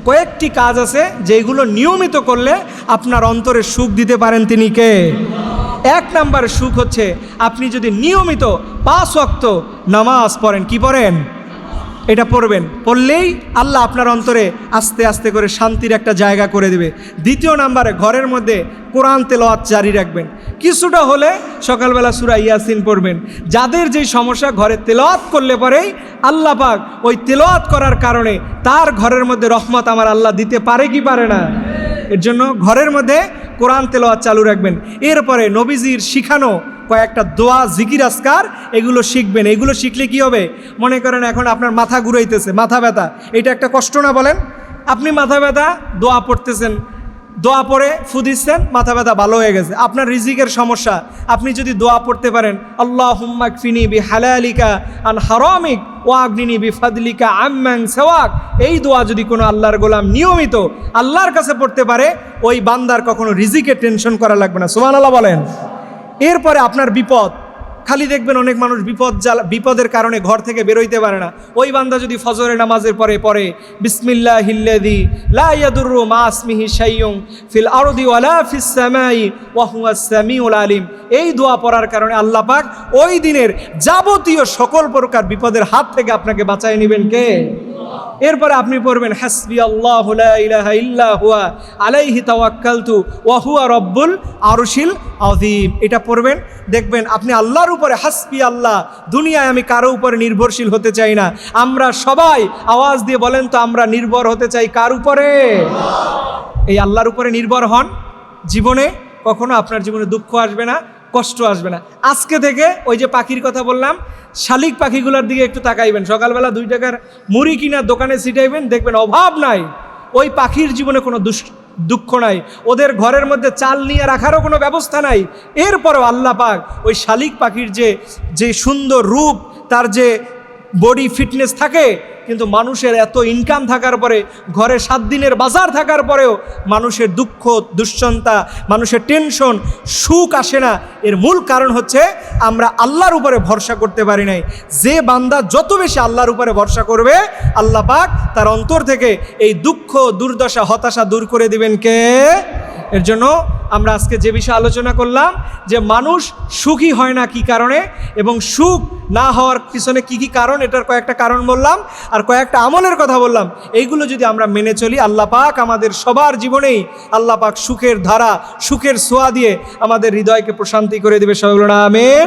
কয়েকটি কাজ আছে যেগুলো নিয়মিত করলে আপনার অন্তরে সুখ দিতে পারেন তিনি কে? এক নাম্বার সুখ হচ্ছে আপনি যদি নিয়মিত 5 ওয়াক্ত নামাজ পড়েন। কি পড়েন? এটা পড়বেন, পড়লেই আল্লাহ আপনার অন্তরে আস্তে আস্তে করে শান্তির একটা জায়গা করে দেবে। দ্বিতীয় নাম্বারে ঘরের মধ্যে কোরআন তেলাওয়াত জারি রাখবেন। কিছুটা হলে সকালবেলা সূরা ইয়াসিন পড়বেন। যাদের যেই সমস্যা, ঘরে তেলাওয়াত করলে পরেই আল্লাহ পাক ওই তেলাওয়াত করার কারণে তার ঘরের মধ্যে রহমত আমার আল্লাহ দিতে পারে কি পারে না? এর জন্য ঘরের মধ্যে কোরআন তেলাওয়াত চালু রাখবেন। এরপরে নবীজির শিখানো কয়েকটা দোয়া, জিকির, আজকার এগুলো শিখবেন। এগুলো শিখলে কি হবে? মনে করেন এখন আপনার মাথা ঘুরাইতেছে, মাথা ব্যথা, এটা একটা কষ্ট না বলেন? আপনি মাথা ব্যথা দোয়া পড়তেছেন, দোয়া পড়ে ফু দিচ্ছেন, মাথা ব্যথা ভালো হয়ে গেছে। আপনার রিজিকের সমস্যা, আপনি যদি দোয়া পড়তে পারেন আল্লাহুম্মা কফিনি বিহালালিকা আন হারামিক ওয়া আগনিনি বিফাদলিকা আম্মান সাওয়াক, এই দোয়া যদি কোনো আল্লাহর গোলাম নিয়মিত আল্লাহর কাছে পড়তে পারে, ওই বান্দার কখনো রিজিকের টেনশন করা লাগবে না। সুবহানাল্লাহ বলেন। এরপরে আপনার বিপদ, খালি দেখবেন অনেক মানুষ বিপদের কারণে ঘর থেকে বেরোইতে পারে না। ওই বান্দা যদি ফজরের নামাজের পরে বিসমিল্লাহিল্লাযী লা ইয়াদুররু মা ইসমিহি শাইউন ফিল আরদি ওয়ালা ফিস সামাই ওয়া হুয়াস সামিউল আলিম, এই দোয়া পড়ার কারণে আল্লাহ পাক ওই দিনের যাবতীয় সকল প্রকার বিপদের হাত থেকে আপনাকে বাঁচায় নেবেন কে? এরপরে আপনি পড়বেন হাসবি আল্লাহু লা ইলাহা ইল্লা হুয়া আলাইহি তাওয়াক্কালতু ওয়া হুয়া রব্বুল আরশিল আযীম। এটা পড়বেন, দেখবেন আপনি আল্লাহর উপরে, হাসবি আল্লাহ, দুনিয়ায় আমি কারো উপরে নির্ভরশীল হতে চাই না। আমরা সবাই আওয়াজ দিয়ে বলেন তো, আমরা নির্ভর হতে চাই কার উপরে? এই আল্লাহর উপরে নির্ভর হন। জীবনে কখনো আপনার জীবনে দুঃখ আসবে না, কষ্ট আসবে না। আজকে থেকে ওই যে পাখির কথা বললাম, শালিক পাখিগুলোর দিকে একটু তাকাইবেন। সকালবেলা 2 টাকার মুড়ি কিনা দোকানে ছিটাইবেন, দেখবেন অভাব নাই। ওই পাখির জীবনে কোনো দুঃখ নাই, ওদের ঘরের মধ্যে চাল নিয়ে রাখারও কোনো ব্যবস্থা নাই। এরপরও আল্লাহ পাক ওই শালিক পাখির যে সুন্দর রূপ, তার যে বডি ফিটনেস থাকে, কিন্তু মানুষের এত ইনকাম থাকার পরে, ঘরে 7 দিনের বাজার থাকার পরেও মানুষের দুঃখ, দুশ্চিন্তা, মানুষের টেনশন, সুখ আসে না। এর মূল কারণ হচ্ছে আমরা আল্লাহর উপরে ভরসা করতে পারি নাই। যে বান্দা যত বেশি আল্লাহর উপরে ভরসা করবে, আল্লাহ পাক তার অন্তর থেকে এই দুঃখ, দুর্দশা, হতাশা দূর করে দিবেন কে? এর জন্য আমরা আজকে যে বিষয়ে আলোচনা করলাম যে মানুষ সুখী হয় না কি কারণে, এবং সুখ না হওয়ার পিছনে কি কি কারণ, এটার কয়েকটা কারণ বললাম, আর কয়েকটা আমলের কথা বললাম। এইগুলো যদি আমরা মেনে চলি, আল্লাহ পাক আমাদের সবার জীবনেই আল্লাহ পাক সুখের ধারা, সুখের ছোঁয়া দিয়ে আমাদের হৃদয়কে প্রশান্তি করে দেবে। সবাই বলুন আমিন।